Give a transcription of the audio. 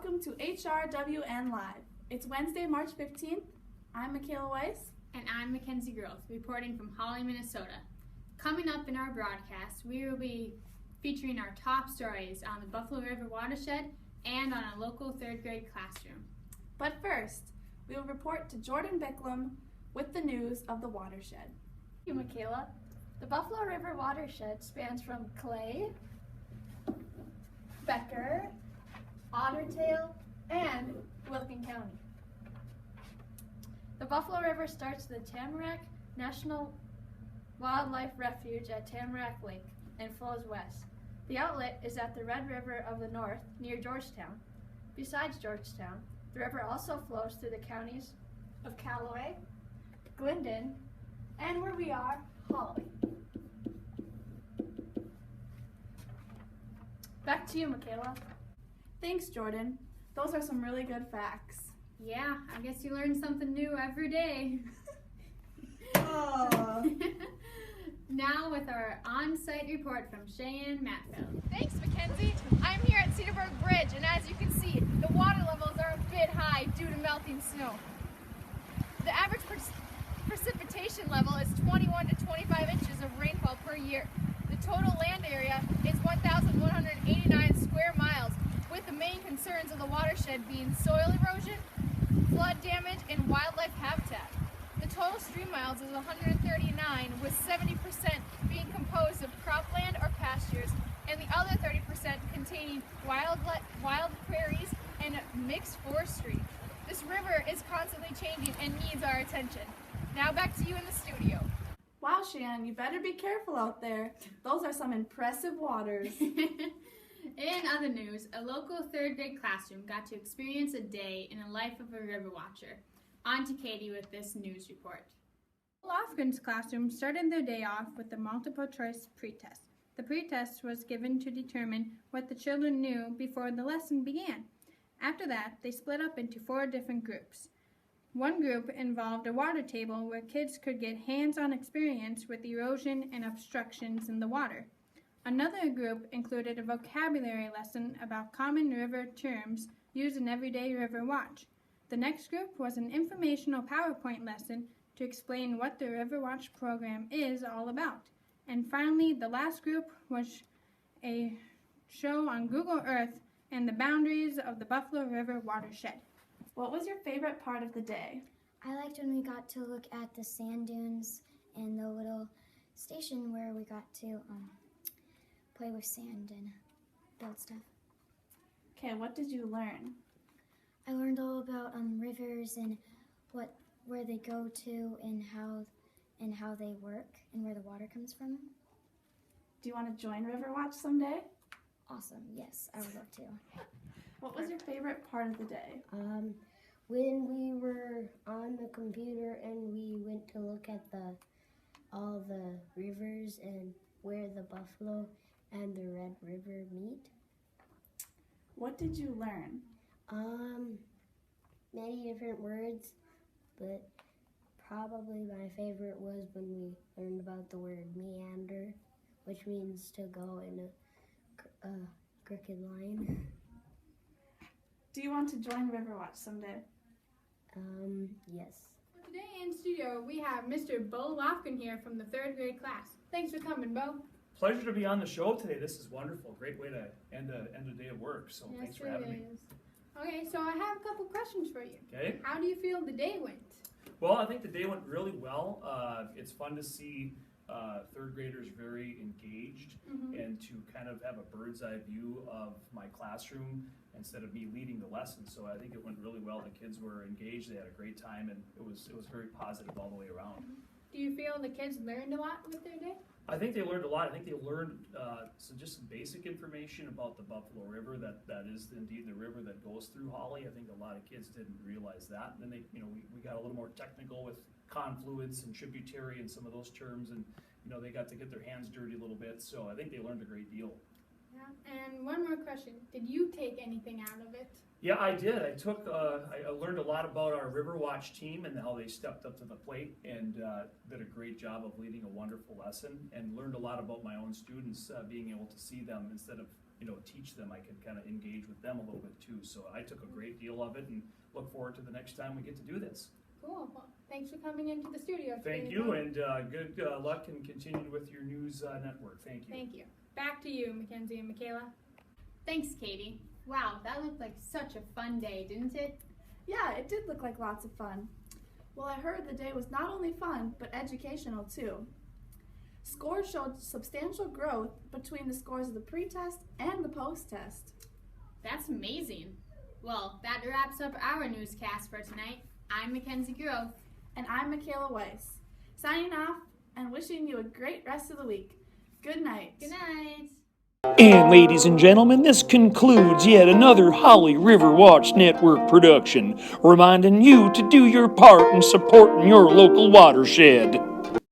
welcome to HRWN Live. It's Wednesday, March 15th. I'm Michaela Weiss. And I'm Mackenzie Groth, reporting from Hawley, Minnesota. Coming up in our broadcast, we will be featuring our top stories on the Buffalo River Watershed and on a local third grade classroom. But first, we will report to Jordan Bicklum with the news of the watershed. Thank you, Michaela. The Buffalo River Watershed spans from Clay, Becker, Ottertail, and Wilkin County. The Buffalo River starts at the Tamarack National Wildlife Refuge at Tamarack Lake and flows west. The outlet is at the Red River of the North near Georgetown. Besides Georgetown, the river also flows through the counties of Callaway, Glendon, and where we are, Hawley. Back to you, Michaela. Thanks, Jordan. Those are some really good facts. Yeah, I guess you learn something new every day. Oh. Now with our on-site report from Cheyenne Matfield. Thanks, Mackenzie. I'm here at Cedarburg Bridge, and as you can see, the water levels are a bit high due to melting snow. The average precipitation level is 21 to 25 inches of rainfall per year. The total land area is 1,189 square miles, with the main concerns of the watershed being soil erosion, flood damage, and wildlife habitat. The total stream miles is 139, with 70% being composed of cropland or pastures, and the other 30% containing wild prairies and mixed forestry. This river is constantly changing and needs our attention. Now back to you in the studio. Wow, Shan, you better be careful out there. Those are some impressive waters. In other news, a local third grade classroom got to experience a day in the life of a river watcher. On to Katie with this news report. Lofgren's classroom started their day off with the multiple choice pretest. The pretest was given to determine what the children knew before the lesson began. After that, they split up into 4 different groups. One group involved a water table where kids could get hands-on experience with erosion and obstructions in the water. Another group included a vocabulary lesson about common river terms used in everyday river watch. The next group was an informational PowerPoint lesson to explain what the River Watch program is all about. And finally, the last group was a show on Google Earth and the boundaries of the Buffalo River watershed. What was your favorite part of the day? I liked when we got to look at the sand dunes and the little station where we got to play with sand and build stuff. Okay, what did you learn? I learned all about rivers and where they go to and how they work and where the water comes from. Do you want to join River Watch someday? Awesome, yes, I would love to. What was your favorite part of the day? When we were on the computer and we went to look at all the rivers and where the Buffalo and the Red River meet. What did you learn? Many different words, but probably my favorite was when we learned about the word meander, which means to go in a crooked line. Do you want to join River Watch someday? Yes. Today in studio, we have Mr. Bo Lofgren here from the third grade class. Thanks for coming, Bo. Pleasure to be on the show today. This is wonderful. Great way to end a day of work. So thanks for having me. Okay, so I have a couple questions for you. Okay. How do you feel the day went? Well, I think the day went really well. It's fun to see third graders very engaged and to kind of have a bird's eye view of my classroom instead of me leading the lesson. So I think it went really well. The kids were engaged. They had a great time, and it was very positive all the way around. Do you feel the kids learned a lot with their day? I think they learned a lot. I think they learned just some basic information about the Buffalo River. That is indeed the river that goes through Hawley. I think a lot of kids didn't realize that. And then we got a little more technical with confluence and tributary and some of those terms, and they got to get their hands dirty a little bit. So I think they learned a great deal. Yeah. And one more question: did you take anything out of it? Yeah, I did. I learned a lot about our River Watch team and how they stepped up to the plate and did a great job of leading a wonderful lesson, and learned a lot about my own students, being able to see them instead of teach them, I could kind of engage with them a little bit too. So I took a great deal of it and look forward to the next time we get to do this. Cool. Well, thanks for coming into the studio today. Thank you, and good luck and continue with your news network. Thank you. Thank you. Back to you, Mackenzie and Michaela. Thanks, Katie. Wow, that looked like such a fun day, didn't it? Yeah, it did look like lots of fun. Well, I heard the day was not only fun, but educational too. Scores showed substantial growth between the scores of the pre-test and the post-test. That's amazing. Well, that wraps up our newscast for tonight. I'm Mackenzie Grove. And I'm Michaela Weiss. Signing off and wishing you a great rest of the week. Good night. Good night. And ladies and gentlemen, this concludes yet another Hawley River Watch Network production, reminding you to do your part in supporting your local watershed.